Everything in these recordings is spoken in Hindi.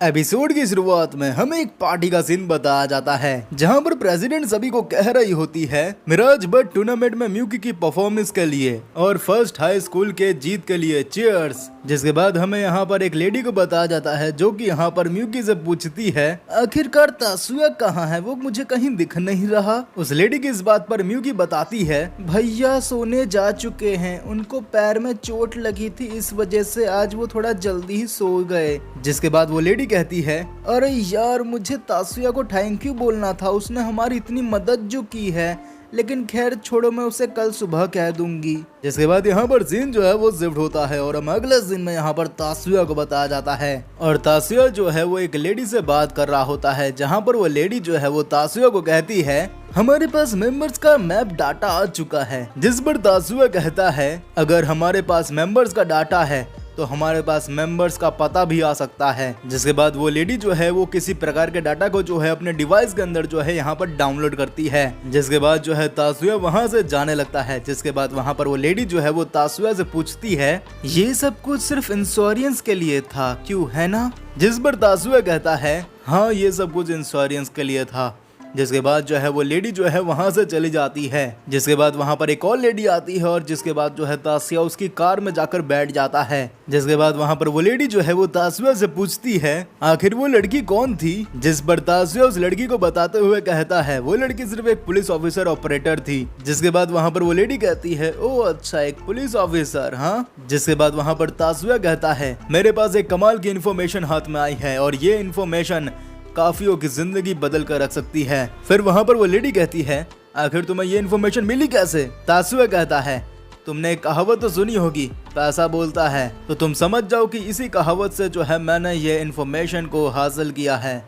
एपिसोड की शुरुआत में हमें एक पार्टी का सीन बताया जाता है जहां पर प्रेसिडेंट सभी को कह रही होती है मिराज बट टूर्नामेंट में म्यूकी की परफॉर्मेंस के लिए और फर्स्ट हाई स्कूल के जीत के लिए चीयर्स। जिसके बाद हमें यहाँ पर एक लेडी को बताया जाता है जो कि यहाँ पर म्यूकी से पूछती है आखिरकार तासुया कहाँ है, वो मुझे कहीं दिख नहीं रहा। उस लेडी की इस बात पर म्यूकी बताती है भैया सोने जा चुके हैं, उनको पैर में चोट लगी थी, इस वजह से आज वो थोड़ा जल्दी ही सो गए। जिसके बाद वो लेडी कहती है अरे यार मुझे तासुया को थैंक यू बोलना था, उसने हमारी इतनी मदद जो की है, लेकिन खैर छोड़ो मैं उसे कल सुबह कह दूंगी। जिसके बाद यहाँ पर सीन जो है वो शिफ्ट होता है और हम अगले सीन में यहाँ पर तासुया को बताया जाता है और तासुया जो है वो एक लेडी से बात कर रहा होता है जहाँ पर वो लेडी जो है वो तासुया को कहती है हमारे पास मेंबर्स का मैप डाटा आ चुका है। जिस पर तासुया कहता है अगर हमारे पास मेंबर्स का डाटा है तो हमारे पास मेंबर्स का पता भी आ सकता है। जिसके बाद वो लेडी जो है वो किसी प्रकार के डाटा को जो है अपने डिवाइस के अंदर जो है यहाँ पर डाउनलोड करती है। जिसके बाद जो है तासुया वहाँ से जाने लगता है। जिसके बाद वहाँ पर वो लेडी जो है वो तासुया से पूछती है ये सब कुछ सिर्फ इंश्योरेंस के लिए था क्यों, है ना? जिस पर तासुया कहता है हाँ ये सब कुछ इंश्योरेंस के लिए था। जिसके बाद जो है वो लेडी जो है वहां से चली जाती है। जिसके बाद वहां पर एक और लेडी आती है और जिसके बाद जो है तासुया उसकी कार में जाकर बैठ जाता है। जिसके बाद वहां पर वो लेडी जो है वो तासुया से पूछती है आखिर वो लड़की कौन थी। जिस पर तासुया उस लड़की को बताते हुए कहता है वो लड़की सिर्फ एक पुलिस ऑफिसर ऑपरेटर थी। जिसके बाद वहाँ पर वो लेडी कहती है ओ अच्छा एक पुलिस ऑफिसर, हाँ। जिसके बाद वहाँ पर तासुया कहता है मेरे पास एक कमाल की इन्फॉर्मेशन हाथ में आई है और ये इन्फॉर्मेशन काफियों की जिंदगी बदल कर रख सकती है। फिर वहाँ पर वो लेडी कहती है आखिर तुम्हें ये इन्फॉर्मेशन मिली कैसे? तासुया कहता है तुमने एक कहावत तो सुनी होगी, पैसा बोलता है, तो तुम समझ जाओ कि इसी कहावत से जो है मैंने ये इन्फॉर्मेशन को हासिल किया है।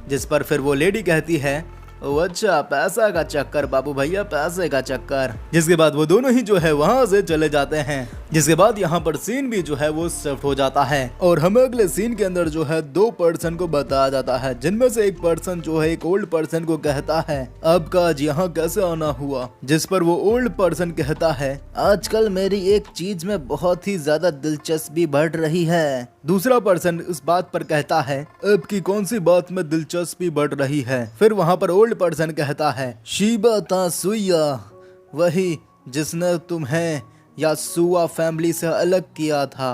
जिस पर फिर वो लेडी कहती है ओ अच्छा पैसा का चक्कर बाबू भैया, पैसे का चक्कर। जिसके बाद वो दोनों ही जो है वहाँ से चले जाते हैं। जिसके बाद यहाँ पर सीन भी जो है वो शिफ्ट हो जाता है और हमें अगले सीन के अंदर जो है दो पर्सन को बताया जाता है जिनमें से एक पर्सन जो है एक ओल्ड पर्सन को कहता है आपका आज यहाँ कैसे आना हुआ। जिस पर वो ओल्ड पर्सन कहता है आजकल मेरी एक चीज में बहुत ही ज्यादा दिलचस्पी बढ़ रही है। दूसरा पर्सन इस बात पर कहता है आपकी कौन सी बात में दिलचस्पी बढ़ रही है। फिर वहाँ पर ओल्ड पर्सन कहता है शीबा तासुया, वही जिसने तुम्हें यासुआ फैमिली से अलग किया था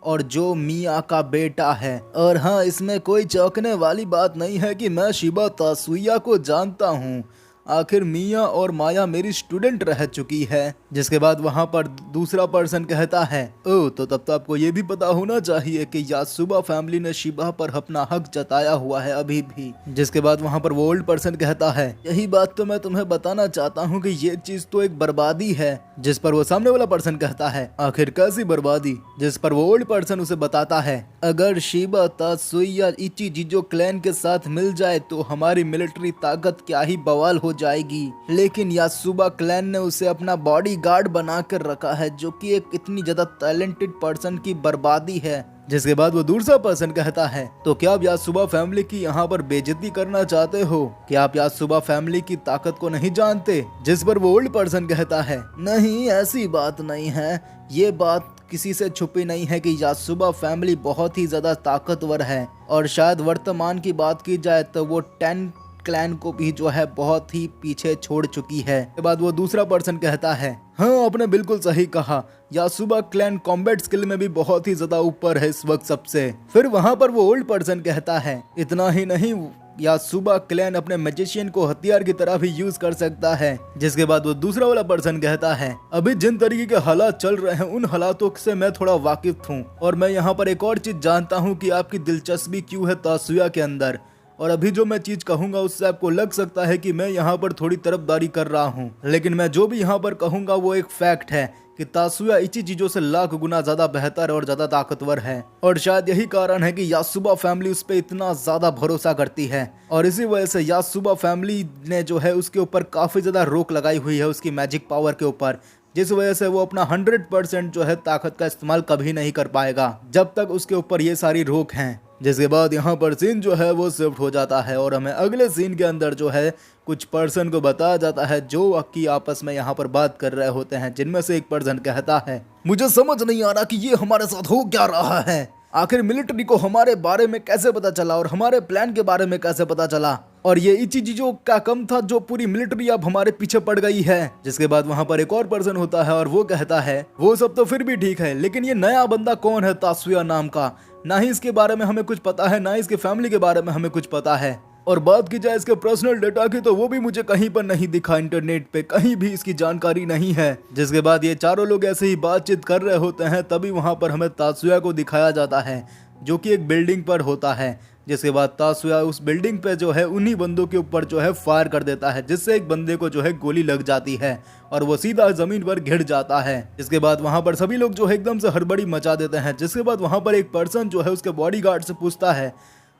और जो मिया का बेटा है। और हाँ इसमें कोई चौंकने वाली बात नहीं है कि मैं शीबा तासुया को जानता हूँ, आखिर मिया और माया मेरी स्टूडेंट रह चुकी है। जिसके बाद वहाँ पर दूसरा पर्सन कहता है ओ तो तब तो आपको ये भी पता होना चाहिए कि यासुबा फैमिली ने शिबा पर अपना हक जताया हुआ है अभी भी। जिसके बाद वहाँ पर वो ओल्ड पर्सन कहता है यही बात तो मैं तुम्हें बताना चाहता हूँ कि ये चीज तो एक बर्बादी है। जिस पर वो सामने वाला पर्सन कहता है आखिर कैसी बर्बादी। जिस पर वो ओल्ड पर्सन उसे बताता है अगर शिबा तासुया इचिजिजो क्लैन के साथ मिल जाए तो हमारी मिलिट्री ताकत क्या ही बवाल हो जाएगी, लेकिन यासुबा क्लैन ने उसे अपना बॉडी गार्ड बना कर रखा है जो कि एक इतनी ज्यादा टैलेंटेड पर्सन की बर्बादी है। जिसके बाद वो दूसरा पर्सन कहता है तो क्या आप यासुबा फैमिली की यहाँ पर बेइज्जती करना चाहते हो? क्या आप यासुबा फैमिली की ताकत को नहीं जानते? जिस पर वो ओल्ड पर्सन कहता है नहीं ऐसी बात नहीं है, ये बात किसी से छुपी नहीं है कि यासुबा फैमिली बहुत ही ज्यादा ताकतवर है और शायद वर्तमान की बात की जाए तो वो 10 क्लैन को भी जो है बहुत ही पीछे छोड़ चुकी है। के बाद वो दूसरा पर्सन कहता है हाँ आपने बिल्कुल सही कहा, यासुबा क्लैन कॉम्बैट स्किल में भी बहुत ही ज्यादा ऊपर है इस वक्त सबसे। फिर वहाँ पर वो ओल्ड पर्सन कहता है इतना ही नहीं यासुबा क्लैन अपने मैजिशियन को हथियार की तरह भी यूज कर सकता है। जिसके बाद वो दूसरा वाला पर्सन कहता है अभी जिन तरीके के हालात चल रहे हैं उन हालातों से मैं थोड़ा वाकिफ हूँ और मैं यहाँ पर एक और चीज जानता हूँ कि आपकी दिलचस्पी क्यों है तासुया के अंदर, और अभी जो मैं चीज कहूंगा उससे आपको लग सकता है कि मैं यहाँ पर थोड़ी तरफदारी कर रहा हूँ, लेकिन मैं जो भी यहाँ पर कहूंगा वो एक फैक्ट है कि तासुया इचिजिजो से लाख गुना ज्यादा बेहतर और ज्यादा ताकतवर है और शायद यही कारण है कि यासुबा फैमिली उस पर इतना ज्यादा भरोसा करती है और इसी वजह से यासुबा फैमिली ने जो है उसके ऊपर काफी ज्यादा रोक लगाई हुई है उसकी मैजिक पावर के ऊपर, जिस वजह से वो अपना 100% जो है ताकत का इस्तेमाल कभी नहीं कर पाएगा जब तक उसके ऊपर ये सारी रोक हैं। जिसके बाद यहाँ पर सीन जो है वो शिफ्ट हो जाता है और हमें अगले सीन के अंदर जो है कुछ पर्सन को बताया जाता है जो की आपस में यहाँ पर बात कर रहे होते हैं, जिनमें से एक पर्सन कहता है मुझे समझ नहीं आ रहा कि ये हमारे साथ हो क्या रहा है, आखिर मिलिट्री को हमारे बारे में कैसे पता चला और हमारे प्लान के बारे में कैसे पता चला, और ये इचिजिरो क्या कम था जो पूरी मिलिट्री अब हमारे पीछे पड़ गई है। जिसके बाद वहाँ पर एक और पर्सन होता है और वो कहता है वो सब तो फिर भी ठीक है, लेकिन ये नया बंदा कौन है तासुया नाम का, ना ही इसके बारे में हमें कुछ पता है, ना ही इसके फैमिली के बारे में हमें कुछ पता है। और बात की जाए इसके पर्सनल डेटा की तो वो भी मुझे कहीं पर नहीं दिखा, इंटरनेट पे कहीं भी इसकी जानकारी नहीं है। जिसके बाद ये चारों लोग ऐसे ही बातचीत कर रहे होते हैं, तभी वहाँ पर हमें तासुया को दिखाया जाता है जो कि एक बिल्डिंग पर होता है। जिसके बाद तासुया उस बिल्डिंग पे जो है उन्हीं बंदों के ऊपर जो है फायर कर देता है, जिससे एक बंदे को जो है गोली लग जाती है और वो सीधा जमीन पर गिर जाता है। जिसके बाद वहाँ पर सभी लोग जो है एकदम से हड़बड़ी मचा देते हैं। जिसके बाद वहाँ पर एक पर्सन जो है उसके बॉडीगार्ड से पूछता है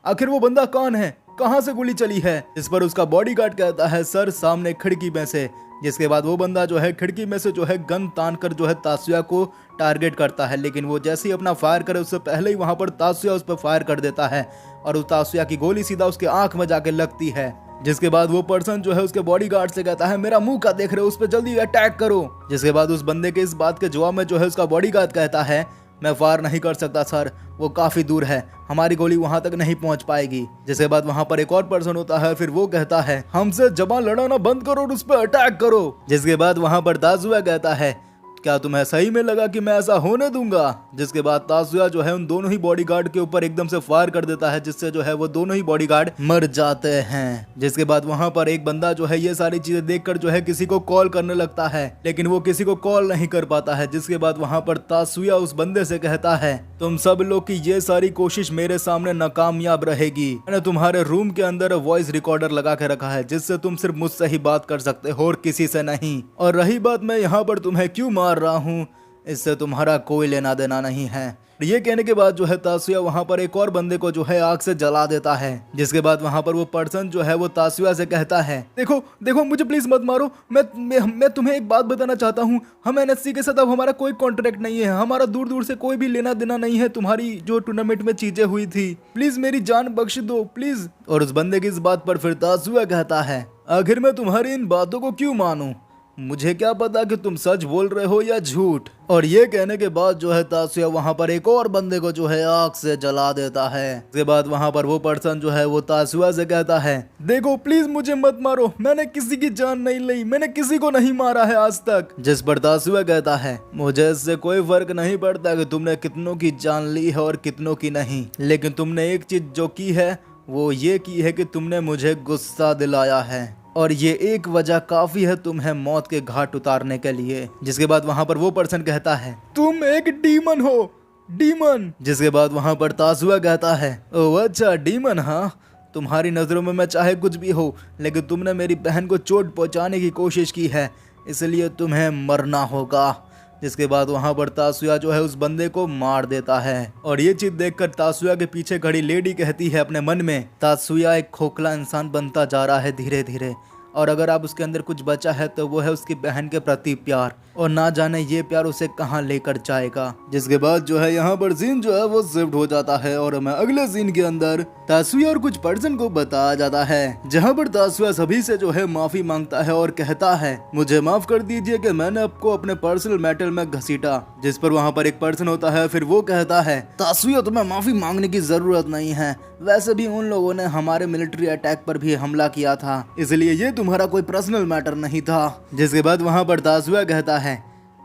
आखिर वो बंदा कौन है, कहाँ से गोली चली है। इस पर उसका बॉडीगार्ड कहता है सर सामने खिड़की में से। जिसके बाद वो बंदा जो है खिड़की में से जो है गन तान कर जो है तासुया को टारगेट करता है, लेकिन वो जैसे ही अपना फायर करे उससे पहले ही वहां पर तासुया उस पर फायर कर देता है और उस तासुया की गोली सीधा उसके आंख में जाके लगती है। जिसके बाद वो पर्सन जो है उसके बॉडीगार्ड से कहता है मेरा मुंह का देख रहे हो, उस पर जल्दी अटैक करो। जिसके बाद उस बंदे के इस बात के जवाब में जो है उसका बॉडीगार्ड कहता है मैं फायर नहीं कर सकता सर, वो काफी दूर है, हमारी गोली वहां तक नहीं पहुंच पाएगी। जिसके बाद वहां पर एक और पर्सन होता है, फिर वो कहता है हमसे जबान लड़ाना बंद करो और उस पर अटैक करो। जिसके बाद वहां पर तासुया कहता है क्या तुम्हें सही में लगा कि मैं ऐसा होने दूंगा। जिसके बाद तासुया जो है उन दोनों ही बॉडीगार्ड के ऊपर एकदम से फायर कर देता है, जिससे जो है वो दोनों ही बॉडीगार्ड मर जाते हैं। जिसके बाद वहां पर एक बंदा जो है ये सारी चीजें देखकर जो है किसी को कॉल करने लगता है, लेकिन वो किसी को कॉल नहीं कर पाता है। जिसके बाद वहां पर तासुया उस बंदे से कहता है तुम सब लोग की ये सारी कोशिश मेरे सामने नाकामयाब रहेगी। मैंने तुम्हारे रूम के अंदर वॉइस रिकॉर्डर लगा के रखा है, जिससे तुम सिर्फ मुझसे ही बात कर सकते हो और किसी से नहीं। और रही बात मैं यहाँ पर तुम्हें क्यों मार रहा हूँ, इससे तुम्हारा कोई लेना देना नहीं है। ये कहने के बाद जो है तासुया वहां पर एक और बंदे को जो है आग से जला देता है। जिसके बाद वहां पर वो पर्सन जो है वो तासुया से कहता है देखो देखो मुझे प्लीज मत मारो, मैं तुम्हें एक बात बताना चाहता हूँ, हम एनएससी के साथ अब हमारा कोई कॉन्ट्रैक्ट नहीं है, हमारा दूर दूर से कोई भी लेना देना नहीं है तुम्हारी जो टूर्नामेंट में चीजें हुई थी, प्लीज मेरी जान बख्श दो प्लीज। और उस बंदे की इस बात पर फिर तासुया कहता है आखिर मैं तुम्हारी इन बातों को क्यों मानूं, मुझे क्या पता कि तुम सच बोल रहे हो या झूठ। और ये कहने के बाद जो है तासुया वहां पर एक और बंदे को जो है आग से जला देता है। इसके बाद वहां पर वो पर्सन जो है वो तासुया से कहता है देखो प्लीज मुझे मत मारो, मैंने किसी की जान नहीं ली, मैंने किसी को नहीं मारा है आज तक। जिस पर तासुया कहता है मुझे इससे कोई फर्क नहीं पड़ता कि तुमने कितनों की जान ली है और कितनों की नहीं, लेकिन तुमने एक चीज जो की है वो ये की है कि तुमने मुझे गुस्सा दिलाया है, और ये एक वजह काफी है तुम्हें मौत के घाट उतारने के लिए। जिसके बाद वहां पर वो पर्सन कहता है तुम एक डीमन हो, डीमन। जिसके बाद वहां पर तासुया कहता है ओह अच्छा डीमन, हाँ तुम्हारी नजरों में मैं चाहे कुछ भी हो, लेकिन तुमने मेरी बहन को चोट पहुंचाने की कोशिश की है, इसलिए तुम्हें मरना होगा। जिसके बाद वहां पर तासुया जो है उस बंदे को मार देता है। और ये चीज देखकर तासुया के पीछे खड़ी लेडी कहती है अपने मन में तासुया एक खोखला इंसान बनता जा रहा है धीरे धीरे, और अगर आप उसके अंदर कुछ बचा है तो वो है उसकी बहन के प्रति प्यार, और ना जाने ये प्यार उसे कहाँ लेकर जाएगा। जिसके बाद जो है यहाँ पर सीन जो है वो शिफ्ट हो जाता है और हमें अगले सीन के अंदर तासुया और कुछ पर्सन को बताया जाता है, जहाँ पर तासुया सभी से जो है माफी मांगता है और कहता है मुझे माफ कर दीजिए कि मैंने आपको अपने पर्सनल मैटर में घसीटा। जिस पर वहाँ पर एक पर्सन होता है, फिर वो कहता है तासुया तुम्हें माफी मांगने की जरूरत नहीं है, वैसे भी उन लोगों ने हमारे मिलिट्री अटैक पर भी हमला किया था, इसलिए ये तुम्हारा कोई पर्सनल मैटर नहीं था। जिसके बाद वहाँ पर तासुया कहता है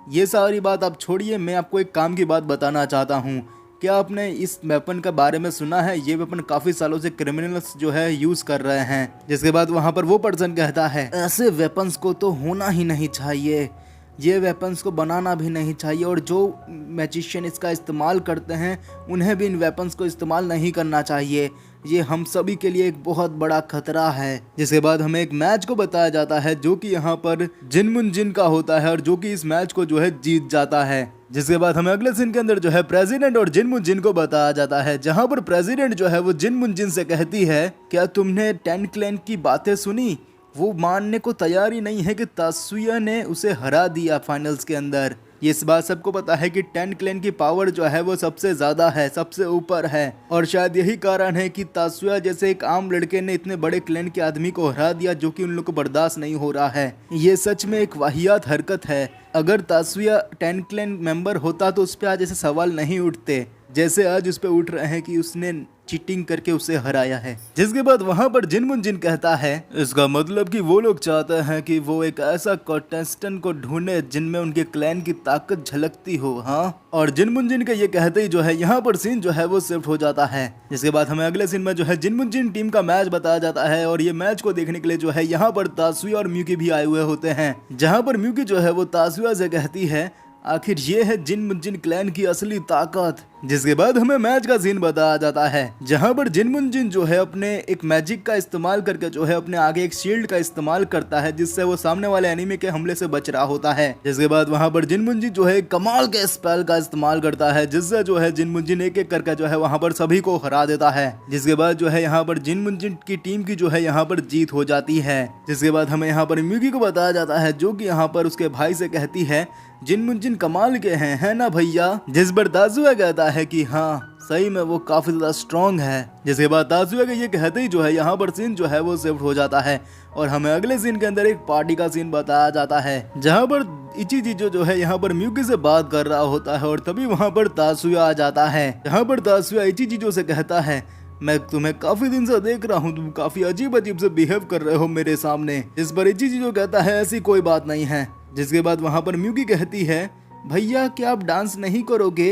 ये सारी बात आप छोड़िए, मैं आपको एक काम की बात बताना चाहता हूँ। क्या आपने इस वेपन के बारे में सुना है, ये वेपन काफी सालों से क्रिमिनल्स जो है यूज कर रहे हैं। जिसके बाद वहाँ पर वो पर्सन कहता है ऐसे वेपन्स को तो होना ही नहीं चाहिए, ये वेपन्स को बनाना भी नहीं चाहिए, और जो मैजिशियन इसका इस्तेमाल करते हैं उन्हें भी इन वेपन्स को इस्तेमाल नहीं करना चाहिए, ये हम सभी के लिए एक बहुत बड़ा खतरा है। जिसके बाद हमें एक मैच को बताया जाता है जो कि यहाँ पर जिनमुन जिन का होता है, और जो कि इस मैच को जो है जीत जाता है। जिसके बाद हमें अगले सीन के अंदर जो है प्रेसिडेंट और जिनमुन जिन को बताया जाता है, जहाँ पर प्रेसिडेंट जो है वो जिनमुन जिन से कहती है क्या तुमने 10 क्लैन की बातें सुनी। वो मानने को तैयार ही नहीं है कि तासुया ने उसे हरा दिया फाइनल्स के अंदर। ये इस बात सबको पता है कि 10 क्लैन की पावर जो है वो सबसे ज्यादा है, सबसे ऊपर है, और शायद यही कारण है कि तासुया जैसे एक आम लड़के ने इतने बड़े क्लैन के आदमी को हरा दिया जो कि उन लोग को बर्दाश्त नहीं हो रहा है। ये सच में एक वाहियात हरकत है। अगर तासुया 10 क्लैन मेंबर होता तो उस पर आज ऐसे सवाल नहीं उठते, जैसे आज उस पे उठ रहे हैं कि उसने चीटिंग करके उसे हराया है। जिसके बाद वहां पर जिनमुनजिन कहता है इसका मतलब कि वो लोग चाहते हैं कि वो एक ऐसा कंटेस्टेंट को ढूंढे जिनमें उनके क्लैन की ताकत झलकती हो। हाँ, और जिनमुनजिन का ये कहते ही जो है यहाँ पर सीन जो है वो शिफ्ट हो जाता है। जिसके बाद हमें अगले सीन में जो है जिनमुनजिन टीम का मैच बताया जाता है और ये मैच को देखने के लिए जो है यहाँ पर तासुया और म्यूकी भी आए हुए होते हैं। जहाँ पर म्यूकी जो है वो तासुया से कहती है आखिर ये है जिनमुनजिन क्लैन की असली ताकत। जिसके बाद हमें मैच का सीन बताया जाता है जहां पर जिनमुनजिन जो है अपने एक मैजिक का इस्तेमाल करके जो है अपने आगे एक शील्ड का इस्तेमाल करता है जिससे वो सामने वाले एनिमी के हमले से बच रहा होता है। जिसके बाद वहां पर जिनमुनजिन जो है कमाल के स्पेल का इस्तेमाल करता है जिससे जो है जिनमुनजिन एक एक करके जो है वहां पर सभी को हरा देता है। जिसके बाद जो है यहाँ पर जिनमुनजिन की टीम की जो है यहाँ पर जीत हो जाती है। जिसके बाद हमें यहाँ पर म्यूकी को बताया जाता है जो कि यहाँ पर उसके भाई से कहती है जिनमुनजिन कमाल के हैं, है ना भैया। जिस पर तासुया कहता है कि हाँ सही में वो काफी ज्यादा स्ट्रॉन्ग है। जिसके बाद तासुया के ये कहते ही जो है यहाँ पर सीन जो है वो शिफ्ट हो जाता है और हमें अगले सीन के अंदर एक पार्टी का सीन बताया जाता है जहाँ पर इचिजिजो जो है यहाँ पर म्यूकी से बात कर रहा होता है और तभी वहाँ पर तासुया आ जाता है। जहाँ पर तासुया इचिजिजो से कहता है मैं तुम्हें काफी दिन से देख रहा हूँ, तुम काफी अजीब अजीब से बिहेव कर रहे हो मेरे सामने। इस पर इचिजिजो कहता है ऐसी कोई बात नहीं है। जिसके बाद वहां पर म्यूकी कहती है भैया क्या आप डांस नहीं करोगे।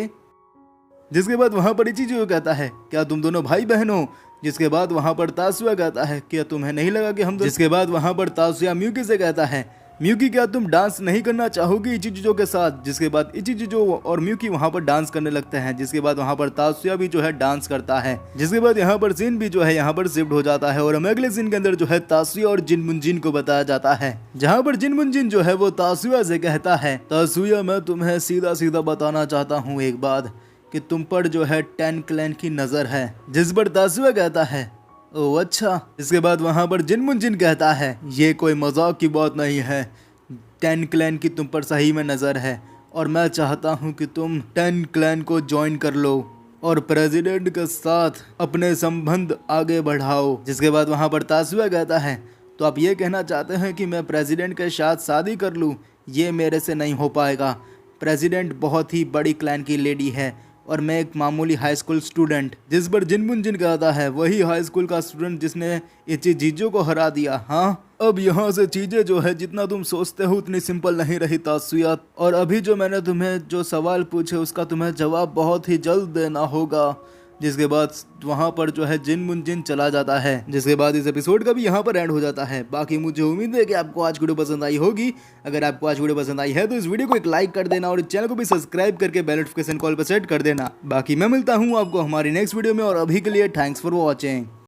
जिसके बाद वहां पर इचिजिजो कहता है क्या तुम दोनों भाई बहन हो। जिसके बाद वहां पर तासुया कहता है क्या तुम्हें नहीं लगा कि हम। जिसके बाद वहां पर तासुया म्यूकी से कहता है म्यूकी क्या तुम डांस नहीं करना चाहोगी इचिजिजो के साथ। जिसके बाद इचिजिजो और म्यूकी वहां पर डांस करने लगते हैं। जिसके बाद वहां पर तासुया भी जो है डांस करता है। जिसके बाद यहाँ पर सीन भी जो है यहाँ पर शिफ्ट हो जाता है और हमें अगले सीन के अंदर जो है तासुया और जिनमुनजिन को बताया जाता है जहाँ पर जिनमुनजिन जो है वो तासुया से कहता है तासुया मैं तुम्हें सीधा सीधा बताना चाहता हूँ एक बात कि तुम पर जो है 10 क्लैन की नजर है। जिस पर तासुया कहता है ओ अच्छा। इसके बाद वहां पर जिनमुनजिन कहता है ये कोई मजाक की बात नहीं है, 10 क्लैन की तुम पर सही में नजर है और मैं चाहता हूं कि तुम 10 क्लैन को ज्वाइन कर लो और प्रेसिडेंट के साथ अपने संबंध आगे बढ़ाओ। जिसके बाद वहां पर तासुया कहता है तो आप ये कहना चाहते हैं कि मैं प्रेसिडेंट के साथ शादी कर लूं, ये मेरे से नहीं हो पाएगा। प्रेसिडेंट बहुत ही बड़ी क्लैन की लेडी है और मैं एक मामूली हाई स्कूल स्टूडेंट। जिस पर जिनमुनजिन कहता है वही हाई स्कूल का स्टूडेंट जिसने इचिजिजो को हरा दिया। हाँ, अब यहाँ से चीजें जो है जितना तुम सोचते हो उतनी सिंपल नहीं रही तासुया, और अभी जो मैंने तुम्हें जो सवाल पूछे उसका तुम्हें जवाब बहुत ही जल्द देना होगा। जिसके बाद वहाँ पर जो है जिनमुनजिन चला जाता है। जिसके बाद इस एपिसोड का भी यहाँ पर एंड हो जाता है। बाकी मुझे उम्मीद है कि आपको आज वीडियो पसंद आई होगी। अगर आपको आज वीडियो पसंद आई है तो इस वीडियो को एक लाइक कर देना और चैनल को भी सब्सक्राइब करके बेल नोटिफिकेशन कॉल पर सेट कर देना। बाकी मैं मिलता हूँ आपको हमारी नेक्स्ट वीडियो में और अभी के लिए थैंक्स फॉर वॉचिंग।